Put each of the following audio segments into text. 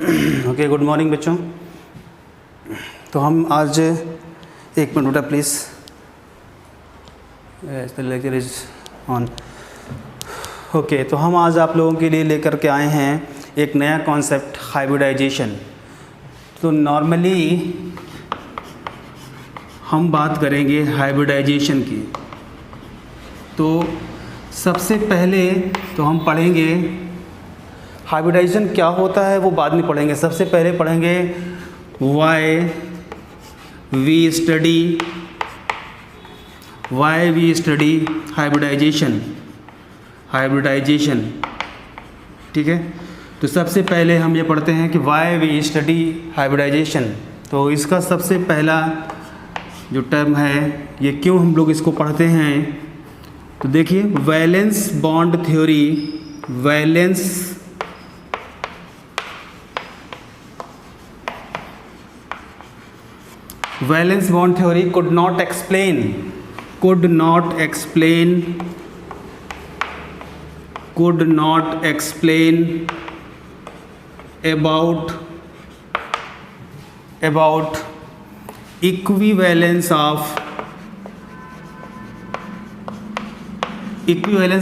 Okay, good morning बच्चों। तो हम आज एक मिनट बेटा please, the lecture is on. Okay, तो हम आज आप लोगों के लिए लेकर के आए हैं एक नया कॉन्सेप्ट, हाइब्रिडाइजेशन। तो नॉर्मली हम बात करेंगे हाइब्रिडाइजेशन की। तो सबसे पहले तो हम पढ़ेंगे हाइब्रिडाइजेशन क्या होता है, वो बाद में पढ़ेंगे। सबसे पहले पढ़ेंगे वाई वी स्टडी हाइब्रिडाइजेशन। ठीक है, तो सबसे पहले हम ये पढ़ते हैं कि वाई वी स्टडी हाइब्रिडाइजेशन। तो इसका सबसे पहला जो टर्म है, ये क्यों हम लोग इसको पढ़ते हैं, तो देखिए valence bond theory. Valence bond theory could not explain about equivalence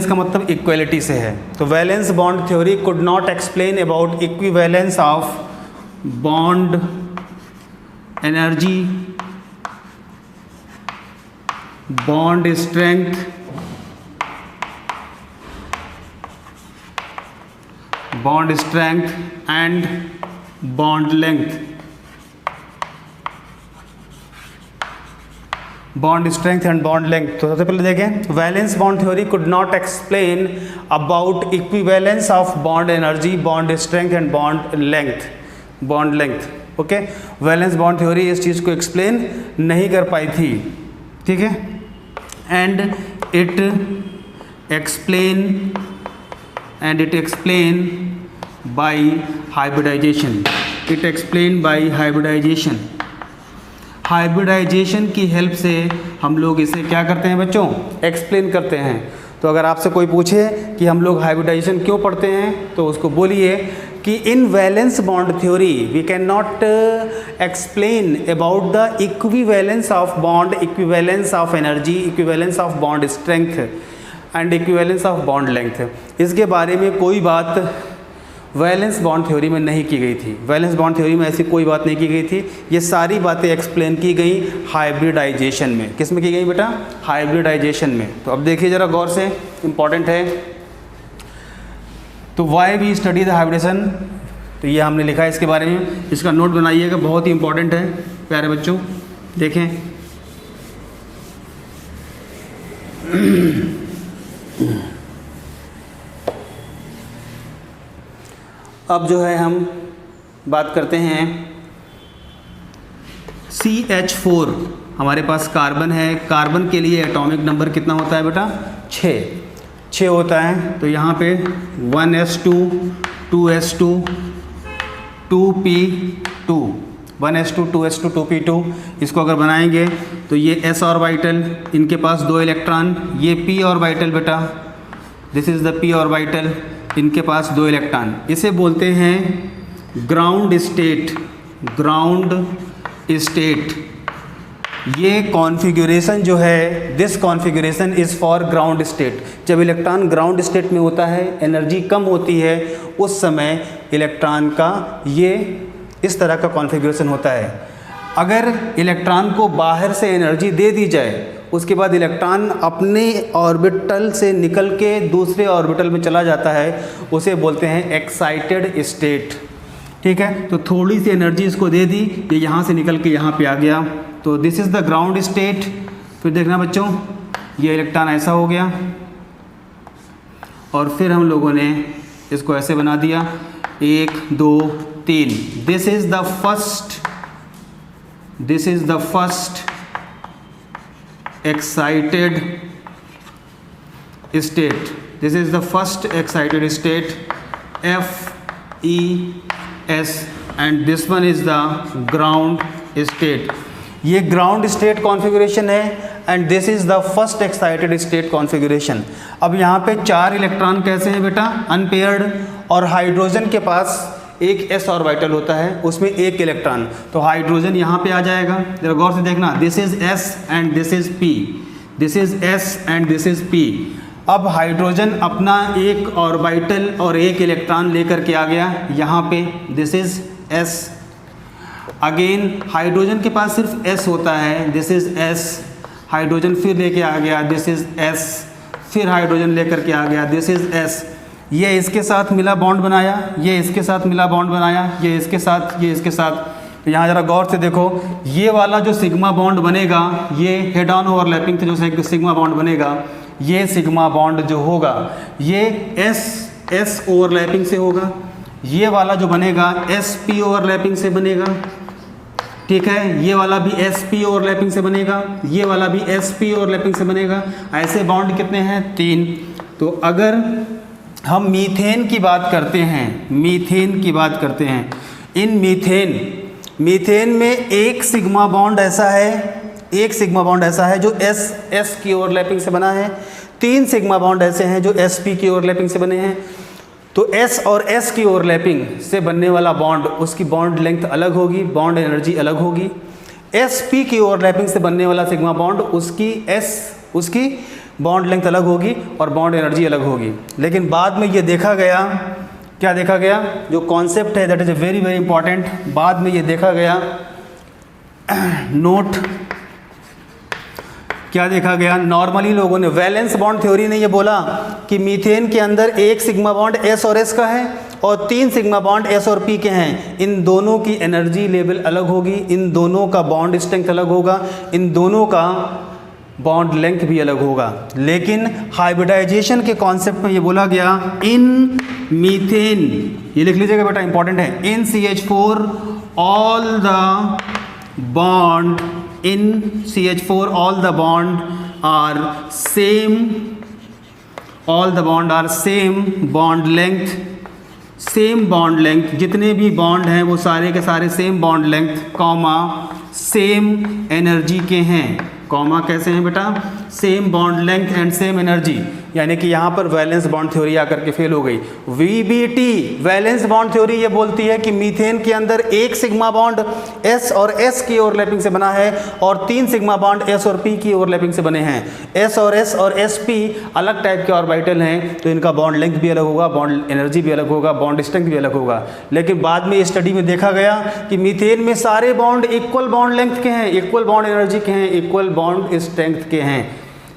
का मतलब इक्वलिटी से है। तो valence bond theory could not explain about equivalence of bond energy, bond strength, and bond length। तो सबसे पहले देखें, valence bond theory could not explain about equivalence of bond energy, bond strength and bond length. Okay, valence bond theory इस चीज़ को explain नहीं कर पाई थी। ठीक है, and it explain by hybridisation. Hybridisation की हेल्प से हम लोग इसे क्या करते हैं बच्चों, एक्सप्लेन करते हैं। तो अगर आपसे कोई पूछे कि हम लोग हाइब्रिडाइजेशन क्यों पढ़ते हैं, तो उसको बोलिए कि in valence bond theory we can not explain about the equivalence of bond, equivalence of energy, equivalence of bond strength and equivalence of bond length. इसके बारे में कोई बात वैलेंस बॉन्ड थ्योरी में नहीं की गई थी। वैलेंस बॉन्ड थ्योरी में ऐसी कोई बात नहीं की गई थी। ये सारी बातें एक्सप्लेन की गई हाइब्रिडाइजेशन में। किस में की गई बेटा? हाइब्रिडाइजेशन में। तो अब देखिए ज़रा गौर से, इम्पॉर्टेंट है। तो why we study the hybridisation, तो ये हमने लिखा है इसके बारे में, इसका नोट बनाइएगा, बहुत ही इंपॉर्टेंट है प्यारे बच्चों। देखें अब जो है हम बात करते हैं CH4। हमारे पास कार्बन है, कार्बन के लिए एटॉमिक नंबर कितना होता है बेटा? 6 होता है। तो यहाँ पे 1s2 2s2 2p2 1s2 2s2 2p2। इसको अगर बनाएंगे तो ये s ऑर्बिटल, इनके पास 2 इलेक्ट्रॉन, ये p ऑर्बिटल बेटा, this is the p orbital, इनके पास 2 इलेक्ट्रॉन। इसे बोलते हैं ग्राउंड स्टेट। ये कॉन्फ़िगरेशन जो है, this configuration is for ground state. जब इलेक्ट्रॉन ग्राउंड स्टेट में होता है, एनर्जी कम होती है, उस समय इलेक्ट्रॉन का ये इस तरह का कॉन्फ़िगरेशन होता है। अगर इलेक्ट्रॉन को बाहर से एनर्जी दे दी जाए, उसके बाद इलेक्ट्रॉन अपने ऑर्बिटल से निकल के दूसरे ऑर्बिटल में चला जाता है, उसे बोलते हैं एक्साइटेड स्टेट। ठीक है, तो थोड़ी सी एनर्जी इसको दे दी, ये यहाँ से निकल के यहाँ पे आ गया, तो this is the ground state. फिर देखना बच्चों, ये इलेक्ट्रॉन ऐसा हो गया, और फिर हम लोगों ने इसको ऐसे बना दिया, 1 2 3। This is the first excited state, this is the first excited state, FES, and this one is the ground state। ये ग्राउंड स्टेट कॉन्फ़िगरेशन है, and this is the first excited state configuration. अब यहाँ पे 4 electron कैसे हैं बेटा? Unpaired, और hydrogen के पास एक s ऑर्बिटल होता है, उसमें एक इलेक्ट्रॉन, तो हाइड्रोजन यहाँ पे आ जाएगा। जरा गौर से देखना, this is s and this is p, this is s and this is p। अब हाइड्रोजन अपना एक ऑर्बिटल और एक इलेक्ट्रॉन लेकर के आ गया यहाँ पे, this is s। Again hydrogen के पास सिर्फ s होता है, दिस इज s। हाइड्रोजन फिर लेके आ गया, दिस इज s। फिर हाइड्रोजन लेकर के आ गया, दिस इज s। ये इसके साथ मिला बॉन्ड बनाया, ये इसके साथ मिला बॉन्ड बनाया, ये इसके साथ, ये इसके साथ। तो यहाँ ज़रा गौर से देखो, ये वाला जो सिग्मा बॉन्ड बनेगा, ये हेड ऑन ओवरलैपिंग से जो सिग्मा बॉन्ड बनेगा, ये सिग्मा बॉन्ड जो होगा ये s ओवरलैपिंग से होगा। ये वाला जो बनेगा sp ओवरलैपिंग से बनेगा, ठीक है। ये वाला भी sp ओवरलैपिंग से बनेगा, ये वाला भी sp ओवरलैपिंग से बनेगा। ऐसे बॉन्ड कितने हैं? 3। तो अगर हम मीथेन की बात करते हैं, मीथेन की बात करते हैं, इन मीथेन में एक सिग्मा बॉन्ड ऐसा है, एक सिग्मा बॉन्ड ऐसा है जो s की ओवरलैपिंग से बना है, 3 सिग्मा बॉन्ड ऐसे हैं जो sp की ओवरलैपिंग से बने हैं। तो s और s की ओवरलैपिंग से बनने वाला बॉन्ड, उसकी बॉन्ड लेंथ अलग होगी, बॉन्ड एनर्जी अलग होगी। sp की ओवरलैपिंग से बनने वाला सिग्मा बॉन्ड, उसकी बॉन्ड लेंथ अलग होगी और बॉन्ड एनर्जी अलग होगी। लेकिन बाद में ये देखा गया, क्या देखा गया, जो कॉन्सेप्ट है that is a very very important, बाद में ये देखा गया, नोट क्या देखा गया, नॉर्मली लोगों ने वैलेंस बॉन्ड थ्योरी ने ये बोला कि मीथेन के अंदर एक सिग्मा बॉन्ड s और s का है और 3 सिग्मा बॉन्ड s और p के हैं। इन दोनों की एनर्जी लेवल अलग होगी, इन दोनों का बॉन्ड स्ट्रेंथ अलग होगा, इन दोनों का बॉन्ड लेंथ भी अलग होगा। लेकिन हाइब्रिडाइजेशन के कॉन्सेप्ट में ये बोला गया, इन मीथेन, ये लिख लीजिएगा बेटा, इंपॉर्टेंट है, इन CH4 all the bond, in CH4 all the bond are same, all the bond are same bond length, same bond length, जितने भी बॉन्ड हैं वो सारे के सारे same bond length, comma same energy के हैं, कॉमा कैसे हैं बेटा, same bond length and same energy. यानी कि यहाँ पर वैलेंस बॉन्ड थ्योरी आकर के फेल हो गई। VBT वैलेंस बॉन्ड थ्योरी ये बोलती है कि मीथेन के अंदर एक सिग्मा बॉन्ड S और S की ओवरलैपिंग से बना है और 3 सिग्मा बॉन्ड S और P की ओवरलैपिंग से बने हैं। S और SP अलग टाइप के ऑर्बिटल हैं, तो इनका बॉन्ड लेंथ भी अलग होगा, बॉन्ड एनर्जी भी अलग होगा, बॉन्ड स्ट्रेंथ भी अलग होगा। लेकिन बाद में स्टडी में देखा गया कि मीथेन में सारे बॉन्ड इक्वल बॉन्ड लेंथ के हैं, इक्वल बॉन्ड एनर्जी के हैं, इक्वल बॉन्ड स्ट्रेंथ के हैं।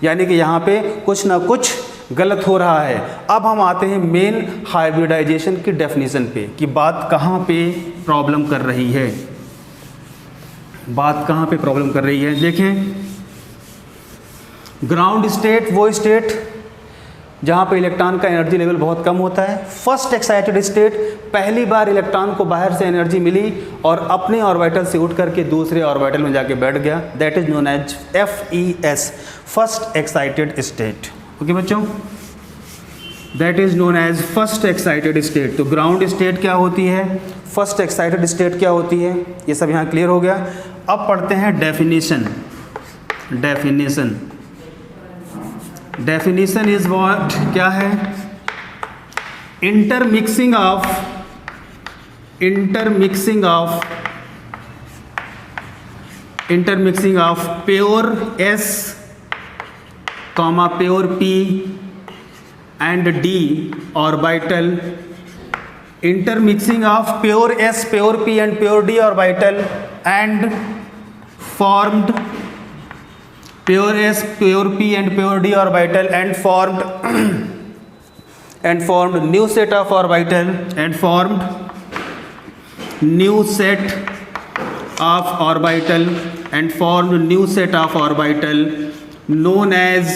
यानी कि यहाँ पे कुछ ना कुछ गलत हो रहा है। अब हम आते हैं मेन हाइब्रिडाइजेशन की डेफिनेशन पे कि बात कहाँ पे प्रॉब्लम कर रही है, बात कहाँ पे प्रॉब्लम कर रही है। देखें, ग्राउंड स्टेट वो स्टेट जहाँ पे इलेक्ट्रॉन का एनर्जी लेवल बहुत कम होता है। फर्स्ट एक्साइटेड स्टेट, पहली बार इलेक्ट्रॉन को बाहर से एनर्जी मिली और अपने ऑर्बिटल से उठ करके दूसरे ऑर्बिटल में जाके बैठ गया, that is known as FES, first excited state. Okay बच्चों, that is known as first excited state. तो ग्राउंड स्टेट क्या होती है, फर्स्ट एक्साइटेड स्टेट क्या होती है, ये सब यहाँ क्लियर हो गया। अब पढ़ते हैं डेफिनेशन। डेफिनेशन इज व्हाट, क्या है, intermixing of pure S comma pure P and D orbital, intermixing of pure S pure P and pure D orbital and formed pure S pure P and pure D orbital and formed new set of orbital and formed new set of orbital and formed new set of orbital known as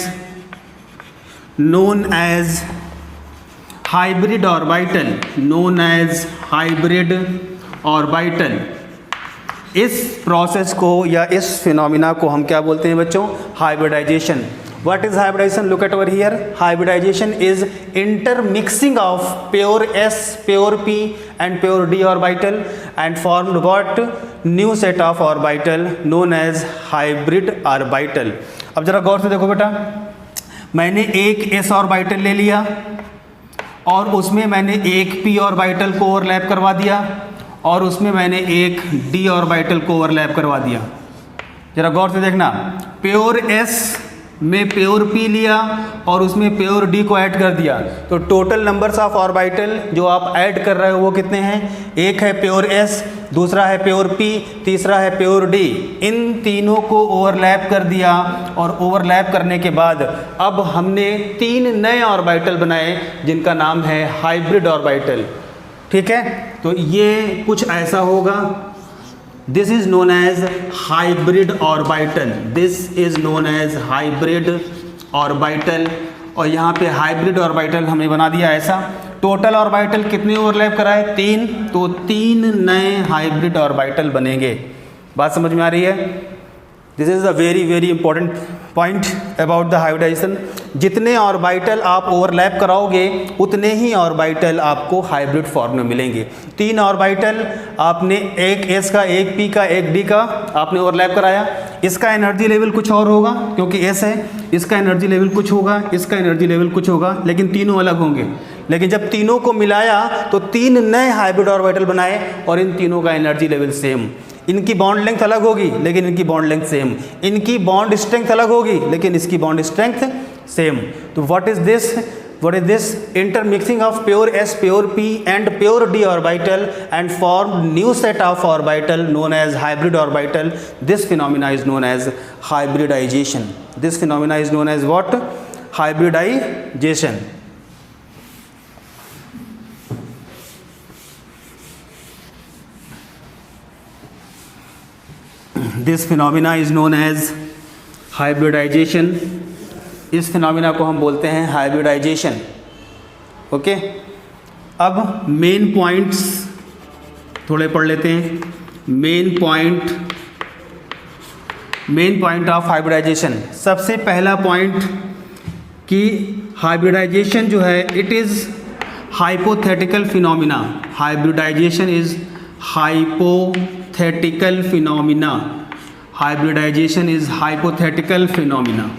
hybrid orbital, known as hybrid orbital। इस process को या इस phenomena को हम क्या बोलते हैं बच्चों, hybridisation. What is hybridization? Look at over here. Hybridization is intermixing of pure S, pure P and pure D orbital and formed what? New set of orbital known as hybrid orbital। अब जरा गौर से देखो बेटा, मैंने एक S orbital ले लिया और उसमें मैंने एक p ऑर्बिटल को ओवरलैप करवा दिया और उसमें मैंने एक d ऑर्बिटल को ओवरलैप करवा दिया। जरा गौर से देखना, प्योर s में प्योर p लिया और उसमें प्योर d को ऐड कर दिया, तो टोटल नंबर्स ऑफ ऑर्बिटल जो आप ऐड कर रहे हो वो कितने हैं? एक है प्योर s, दूसरा है प्योर p, तीसरा है प्योर d। इन तीनों को ओवरलैप कर दिया और ओवरलैप करने के बाद अब हमने 3 नए ऑर्बिटल बनाए जिनका नाम है हाइब्रिड ऑर्बिटल। ठीक है, तो ये कुछ ऐसा होगा। This is known as hybrid orbital. This is known as hybrid orbital। और यहाँ पे हाइब्रिड ऑर्बिटल हमने बना दिया ऐसा। टोटल ऑर्बिटल कितने ओवरलैप कराए? 3, तो 3 नए हाइब्रिड ऑर्बिटल बनेंगे। बात समझ में आ रही है? This is a very important point about the hybridisation. जितने ऑर्बिटल आप ओवरलैप कराओगे उतने ही ऑर्बिटल आपको हाइब्रिड फॉर्म में मिलेंगे। 3 ऑर्बिटल आपने, एक s का, एक p का, एक d का आपने ओवरलैप कराया। इसका एनर्जी लेवल कुछ और होगा क्योंकि s है, इसका एनर्जी लेवल कुछ होगा, इसका एनर्जी लेवल कुछ होगा, लेकिन तीनों अलग होंगे। लेकिन जब तीनों को मिलाया तो 3 नए हाइब्रिड ऑर्बिटल बनाए और इन तीनों का एनर्जी लेवल सेम। इनकी बॉन्ड लेंथ अलग होगी लेकिन इनकी बॉन्ड लेंथ सेम। इनकी बॉन्ड स्ट्रेंथ अलग होगी लेकिन इसकी बॉन्ड स्ट्रेंथ सेम। तो what is this? What is this? Intermixing of pure s, pure p and pure d orbital and form new set of orbital known as hybrid orbital. This phenomena is known as hybridization. This phenomena is known as what? Hybridization. This phenomena is known as hybridization. इस phenomena को हम बोलते हैं hybridization. Okay, अब main points थोड़े पढ़ लेते हैं। Main point of hybridization. सबसे पहला पॉइंट कि हाइब्रिडाइजेशन जो है it is hypothetical phenomena. Hybridization is hypothetical phenomena. Hybridization is hypothetical phenomena.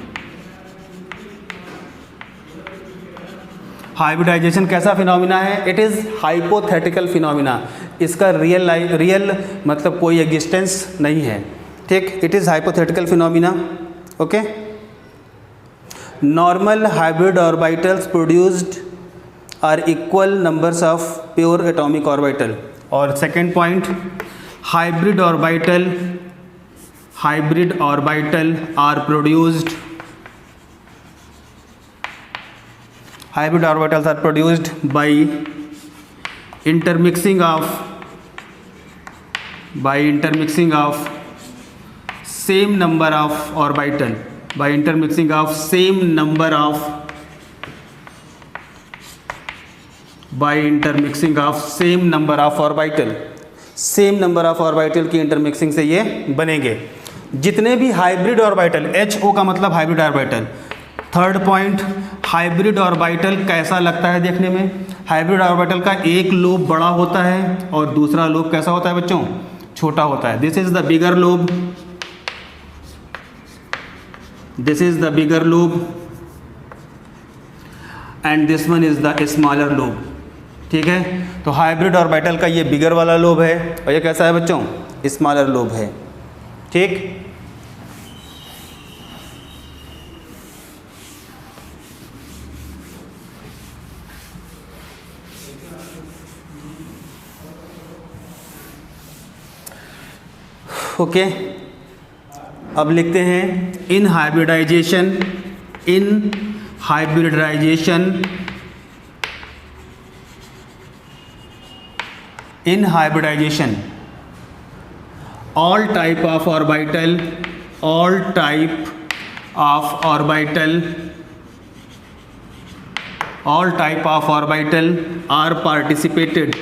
Hybridization कैसा फिनोमिना है? It is hypothetical phenomena. इसका रियल मतलब कोई एग्जिस्टेंस नहीं है। ठीक, it is hypothetical phenomena. Okay, normal hybrid orbitals produced are equal numbers of pure atomic orbital. और second point, hybrid orbital are produced, hybrid orbitals are produced by intermixing of same number of orbital, by intermixing of same number of orbital। Same number of orbital की intermixing से ये बनेंगे। जितने भी hybrid orbital, HO का मतलब hybrid orbital. Third point, hybrid orbital कैसा लगता है देखने में? हाइब्रिड ऑर्बिटल का एक लोब बड़ा होता है और दूसरा लोब कैसा होता है बच्चों? छोटा होता है। This is the bigger lobe, this is the bigger lobe and this one is the smaller lobe. ठीक है, तो हाइब्रिड ऑर्बिटल का ये बिगर वाला लोब है और ये कैसा है बच्चों? स्मॉलर लोब है। ठीक, ओके, अब लिखते हैं इन hybridisation all type of orbital are participated।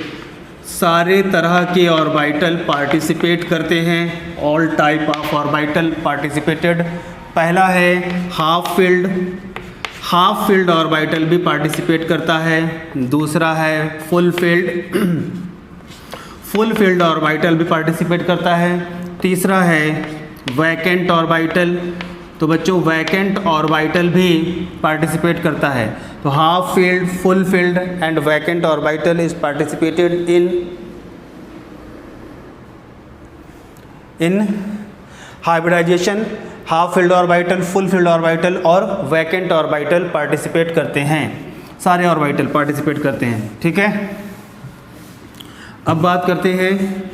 सारे तरह के ऑर्बिटल पार्टिसिपेट करते हैं। All type of orbital participated. पहला है हाफ फील्ड ऑर्बिटल भी पार्टिसिपेट करता है। दूसरा है फुल फील्ड ऑर्बिटल भी पार्टिसिपेट करता है। तीसरा है वैकेंट ऑर्बिटल। तो बच्चों वैकेंट ऑर्बिटल भी पार्टिसिपेट करता है। तो half filled, full filled and vacant orbital is participated in hybridization. Half filled orbital, full filled orbital और वैकेंट ऑर्बिटल पार्टिसिपेट करते हैं, सारे ऑर्बिटल पार्टिसिपेट करते हैं। ठीक है, अब बात करते हैं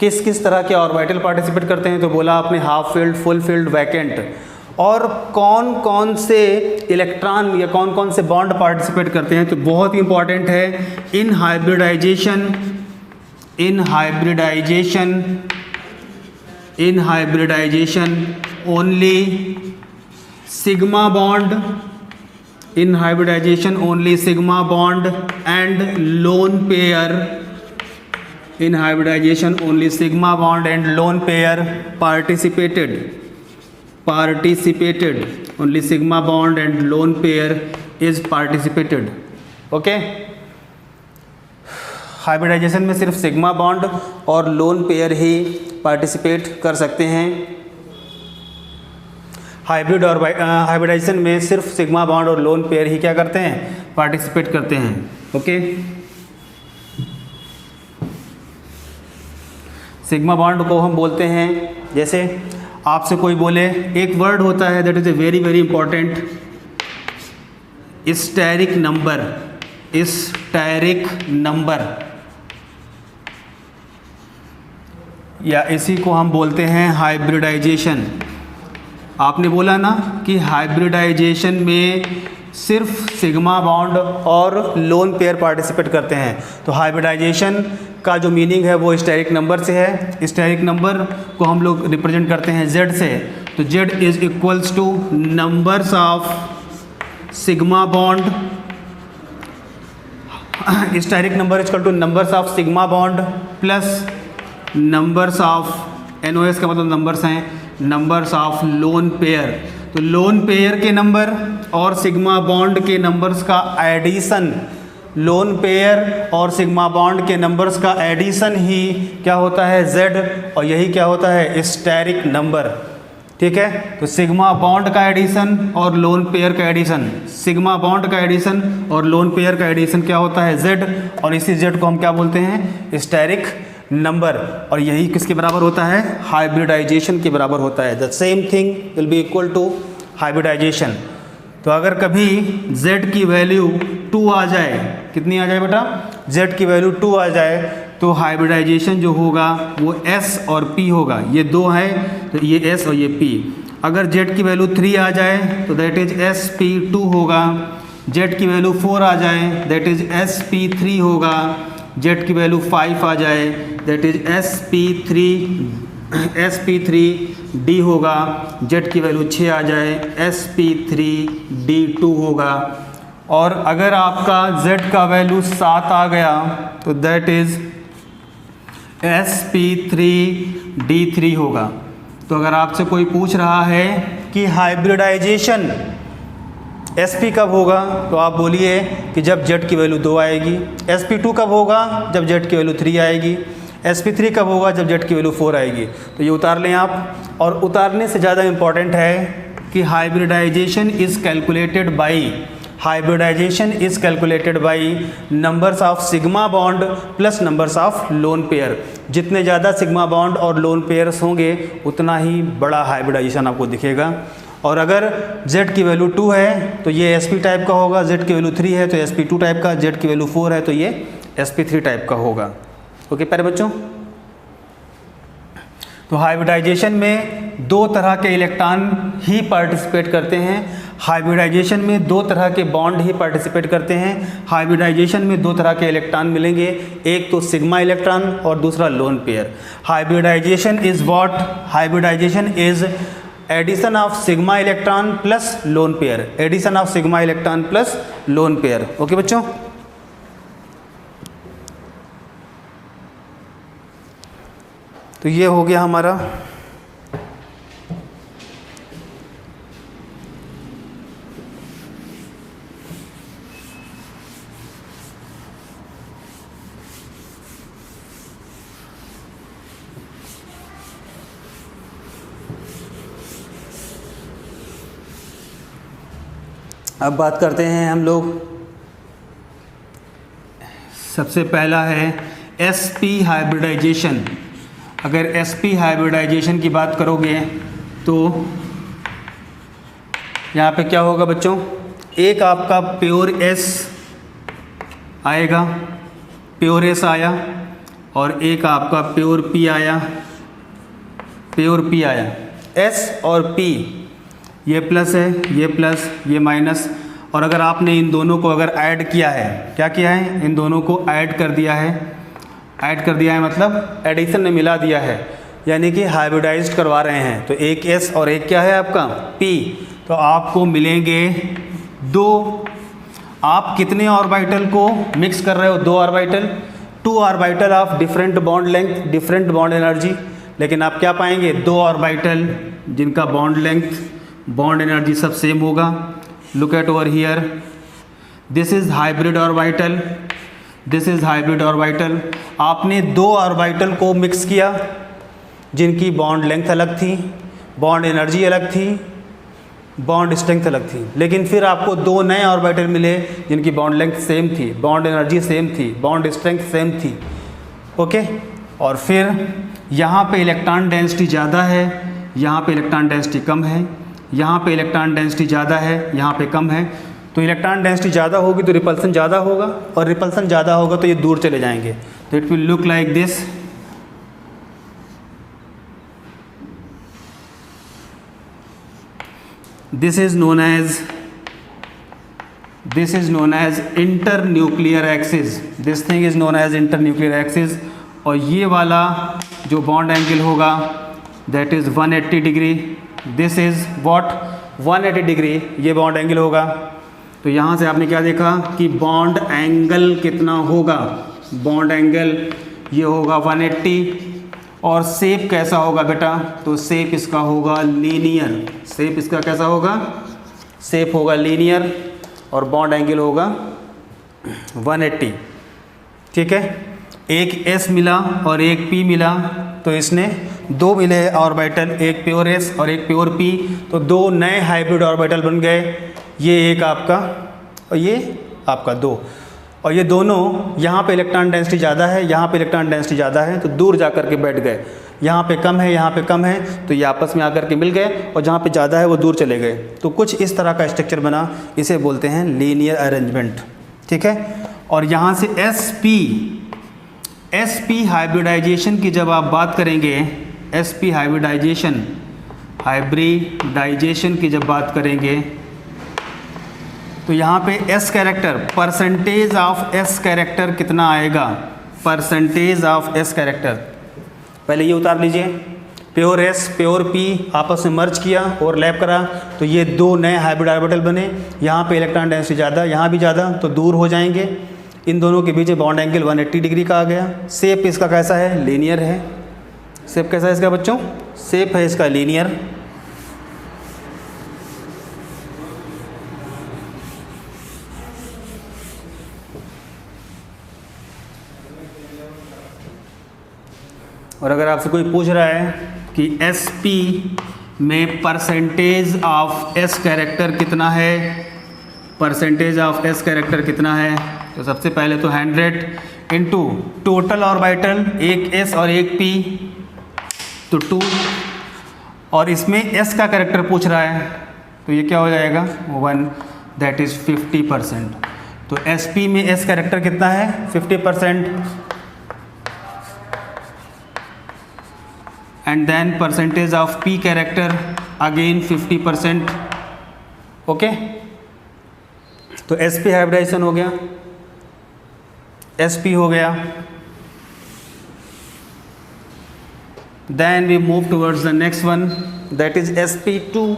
किस किस तरह के ऑर्बिटल पार्टिसिपेट करते हैं। तो बोला आपने half field, full field, vacant, और कौन कौन से इलेक्ट्रॉन या कौन कौन से बॉन्ड पार्टिसिपेट करते हैं। तो बहुत ही इंपॉर्टेंट है, in hybridization only sigma bond, in hybridization only sigma bond and lone pair, in hybridization only sigma bond and lone pair participated, only sigma bond and lone pair is participated. Okay, hybridization में सिर्फ sigma bond और lone pair ही participate कर सकते हैं। हाइब्रिडाइजेशन में सिर्फ सिग्मा बॉन्ड और लोन पेयर ही क्या करते हैं, पार्टिसिपेट करते हैं। ओके, सिग्मा बॉन्ड को हम बोलते हैं, जैसे आपसे कोई बोले, एक वर्ड होता है that is a very very important, steric number, steric number, या इसी को हम बोलते हैं हाइब्रिडाइजेशन। आपने बोला ना कि हाइब्रिडाइजेशन में सिर्फ सिग्मा बॉन्ड और लोन पेयर पार्टिसिपेट करते हैं। तो हाइब्रिडाइजेशन का जो मीनिंग है वो स्टेरिक नंबर से है। स्टेरिक नंबर को हम लोग रिप्रेजेंट करते हैं Z से। तो Z is equals to numbers of sigma bond, steric number is equal to numbers of sigma bond plus numbers of, NOS का मतलब नंबर्स हैं, नंबर्स ऑफ लोन पेयर। तो लोन पेयर के नंबर और सिग्मा बॉन्ड के numbers का addition, lone pair और sigma bond के नंबर्स का एडिशन ही क्या होता है, Z, और यही क्या होता है, स्टेरिक नंबर। ठीक है, तो सिग्मा बॉन्ड का एडिशन और लोन पेयर का एडिशन, सिग्मा बॉन्ड का एडिशन और लोन पेयर का एडिशन क्या होता है, Z, और इसी Z को हम क्या बोलते हैं, स्टेरिक नंबर। और यही किसके बराबर होता है, हाइब्रिडाइजेशन के बराबर होता है। The same thing will be equal to hybridization. तो अगर कभी Z की वैल्यू 2 आ जाए, कितनी आ जाए बेटा, Z की वैल्यू 2 आ जाए, तो हाइब्रिडाइजेशन जो होगा वो S और P होगा। ये दो है तो ये S और ये P। अगर Z की वैल्यू 3 आ जाए तो दैट इज SP2 होगा। Z की वैल्यू 4 आ जाए दैट इज SP3 होगा। Z की वैल्यू 5 आ जाए दैट इज SP3D होगा। Z की वैल्यू 6 आ जाए SP3D2 होगा। और अगर आपका Z का वैल्यू 7 आ गया तो दैट इज SP3D3 होगा। तो अगर आपसे कोई पूछ रहा है कि हाइब्रिडाइजेशन SP कब होगा, तो आप बोलिए कि जब Z की वैल्यू 2 आएगी। SP2 कब होगा, जब Z की वैल्यू 3 आएगी। SP3 कब होगा, जब Z की वैल्यू 4 आएगी। तो ये उतार लें आप। और उतारने से ज़्यादा इम्पॉर्टेंट है कि hybridization is calculated by numbers of sigma bond plus numbers of lone pair. जितने ज़्यादा सिग्मा बॉन्ड और लोन पेयर्स होंगे उतना ही बड़ा हाइब्रिडाइजेशन आपको दिखेगा। और अगर Z की वैल्यू 2 है तो ये SP टाइप का होगा, Z की वैल्यू 3 है तो SP2 टाइप का, Z की वैल्यू 4 है तो ये SP3 टाइप का होगा। ओके प्यारे बच्चों, तो हाइब्रिडाइजेशन में 2 तरह के इलेक्ट्रॉन ही पार्टिसिपेट करते हैं। हाइब्रिडाइजेशन में 2 तरह के बॉन्ड ही पार्टिसिपेट करते हैं। हाइब्रिडाइजेशन में 2 तरह के इलेक्ट्रॉन मिलेंगे, एक तो सिग्मा इलेक्ट्रॉन और दूसरा lone pair. Hybridization is what, hybridization is addition of sigma electron plus lone pair, addition of sigma electron plus lone pair. Okay बच्चों, तो ये हो गया हमारा अब बात करते हैं हम लोग, सबसे पहला है sp हाइब्रिडाइजेशन। अगर sp हाइब्रिडाइजेशन की बात करोगे तो यहाँ पे क्या होगा बच्चों, एक आपका प्योर S आएगा, प्योर S आया, और एक आपका प्योर P आया, प्योर P आया। S और P ये प्लस है, ये प्लस, ये माइनस, और अगर आपने इन दोनों को अगर ऐड किया है, क्या किया है, इन दोनों को ऐड कर दिया है, ऐड कर दिया है मतलब एडिशन में मिला दिया है, यानी कि हाइब्रिडाइज्ड करवा रहे हैं। तो एक S और एक क्या है आपका P, तो आपको मिलेंगे 2। आप कितने ऑर्बिटल को मिक्स कर रहे हो, 2 orbital, 2 orbital of different bond length, different bond energy, लेकिन आप क्या पाएंगे, 2 ऑर्बिटल जिनका बॉन्ड लेंथ, बॉन्ड एनर्जी सब सेम होगा। Look at over here, this is hybrid orbital, this is hybrid orbital. आपने 2 ऑर्बिटल को मिक्स किया जिनकी बॉन्ड लेंथ अलग थी, बॉन्ड एनर्जी अलग थी, बॉन्ड स्ट्रेंथ अलग थी, लेकिन फिर आपको 2 नए ऑर्बिटल मिले जिनकी बॉन्ड लेंथ सेम थी, बॉन्ड एनर्जी सेम थी, बॉन्ड स्ट्रेंथ सेम थी। ओके, और फिर यहाँ पे इलेक्ट्रॉन डेंसिटी ज़्यादा है, यहाँ पे इलेक्ट्रॉन डेंसिटी कम है, यहाँ पे इलेक्ट्रॉन डेंसिटी ज़्यादा है, यहाँ पे कम है। तो इलेक्ट्रॉन डेंसिटी ज़्यादा होगी तो रिपल्सन ज़्यादा होगा, और रिपल्सन ज़्यादा होगा तो ये दूर चले जाएंगे। तो it will look like this. This is known as internuclear axis. This thing is known as internuclear axis। और ये वाला जो बॉन्ड एंगल होगा that is 180 degree, this is what 180 degree ये बॉन्ड एंगल होगा। तो यहाँ से आपने क्या देखा कि बॉन्ड एंगल कितना होगा, बॉन्ड एंगल ये होगा 180। और शेप कैसा होगा बेटा, तो शेप इसका होगा लीनियर, शेप इसका कैसा होगा, शेप होगा लीनियर, और बॉन्ड एंगल होगा 180। ठीक है, एक S मिला और एक P मिला, तो इसने 2 मिले ऑर्बिटल, एक प्योर S और एक प्योर P, तो 2 नए हाइब्रिड ऑर्बिटल बन गए। ये एक आपका और ये आपका 2, और ये दोनों यहाँ पे इलेक्ट्रॉन डेंसिटी ज़्यादा है, यहाँ पे इलेक्ट्रॉन डेंसिटी ज़्यादा है, तो दूर जा कर के बैठ गए। यहाँ पे कम है, यहाँ पे कम है, तो ये आपस में आकर के मिल गए, और जहाँ पे ज़्यादा है वो दूर चले गए। तो कुछ इस तरह का स्ट्रक्चर बना, इसे बोलते हैं लीनियर अरेंजमेंट। ठीक है, और यहाँ से SP हाइब्रिडाइजेशन की जब आप बात करेंगे, SP हाइब्रिडाइजेशन की जब बात करेंगे, तो यहाँ पे S character, percentage of S character कितना आएगा, परसेंटेज ऑफ S कैरेक्टर, पहले ये उतार लीजिए। प्योर S प्योर P आपस में मर्ज किया, ओवरलैप करा, तो ये 2 नए हाइब्रिड ऑर्बिटल बने। यहाँ पे इलेक्ट्रॉन डेंसिटी ज़्यादा, यहाँ भी ज़्यादा, तो दूर हो जाएंगे। इन दोनों के बीच बॉन्ड एंगल 180 डिग्री का आ गया। शेप इसका कैसा है, लीनियर है। शेप कैसा है इसका बच्चों, शेप है इसका लीनियर। और अगर आपसे कोई पूछ रहा है कि SP में परसेंटेज ऑफ S कैरेक्टर कितना है, परसेंटेज ऑफ S कैरेक्टर कितना है, तो सबसे पहले तो 100 इंटू टोटल ऑर्बिटल, एक S और एक P, तो 2, और इसमें S का कैरेक्टर पूछ रहा है, तो ये क्या हो जाएगा 1, दैट इज़ 50%। तो SP में S कैरेक्टर कितना है, 50%। and then percentage of P character again 50%। Okay, तो SP हाइब्रिडाइजेशन हो गया, SP हो गया। then we move towards the next one, that is SP2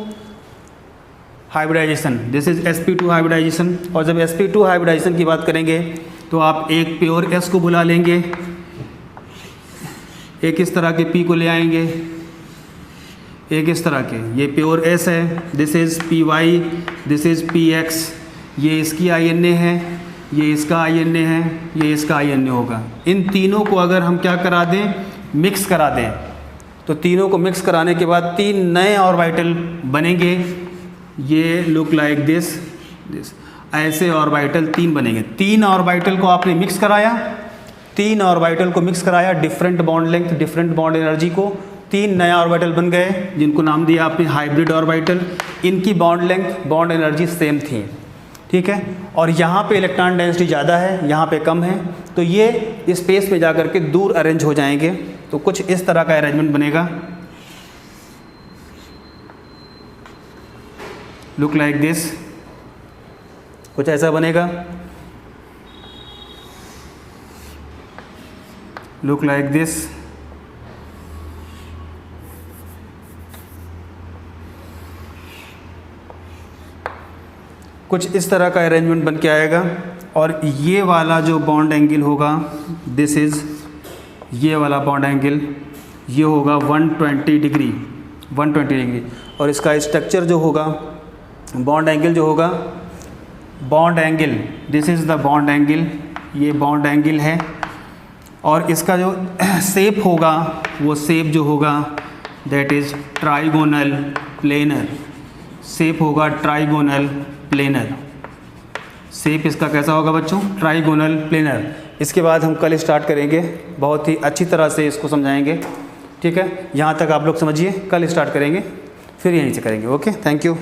hybridization. This is SP2 hybridization. और जब SP2 हाइब्रिडाइजेशन की बात करेंगे तो आप एक प्योर S को बुला लेंगे, एक इस तरह के P को ले आएंगे, एक इस तरह के, ये प्योर S है, this is PY, this is PX, ये इसकी INA है, ये इसका INA है, ये इसका INA होगा। इन तीनों को अगर हम क्या करा दें, मिक्स करा दें, तो तीनों को मिक्स कराने के बाद 3 नए ऑर्बिटल बनेंगे। ये लुक लाइक दिस, दिस, ऐसे ऑर्बिटल 3 बनेंगे। 3 ऑर्बिटल को आपने मिक्स कराया, 3 ऑर्बिटल को मिक्स कराया, different bond length, different bond energy को, 3 नया ऑर्बिटल बन गए जिनको नाम दिया आपने हाइब्रिड ऑर्बिटल। इनकी bond length, bond energy same थी, ठीक है। और यहाँ पे इलेक्ट्रॉन डेंसिटी ज़्यादा है, यहाँ पे कम है, तो ये स्पेस में जाकर के दूर अरेंज हो जाएंगे। तो कुछ इस तरह का अरेंजमेंट बनेगा, लुक लाइक दिस, कुछ ऐसा बनेगा, लुक लाइक दिस। कुछ इस तरह का अरेंजमेंट बन के आएगा। और ये वाला जो बॉन्ड एंगल होगा, दिस इज़, ये वाला बॉन्ड एंगल ये होगा 120 डिग्री, 120 डिग्री। और इसका स्ट्रक्चर जो होगा, बॉन्ड एंगल जो होगा, bond angle, this is the bond angle, ये बॉन्ड एंगल है। और इसका जो शेप होगा, वो शेप जो होगा that is trigonal planar, shape होगा ट्राइगोनल प्लेनर। शेप इसका कैसा होगा बच्चों? Trigonal planar. इसके बाद हम कल स्टार्ट करेंगे, बहुत ही अच्छी तरह से इसको समझाएंगे, ठीक है। यहाँ तक आप लोग समझिए, कल स्टार्ट करेंगे, फिर यहीं से करेंगे। Okay, thank you.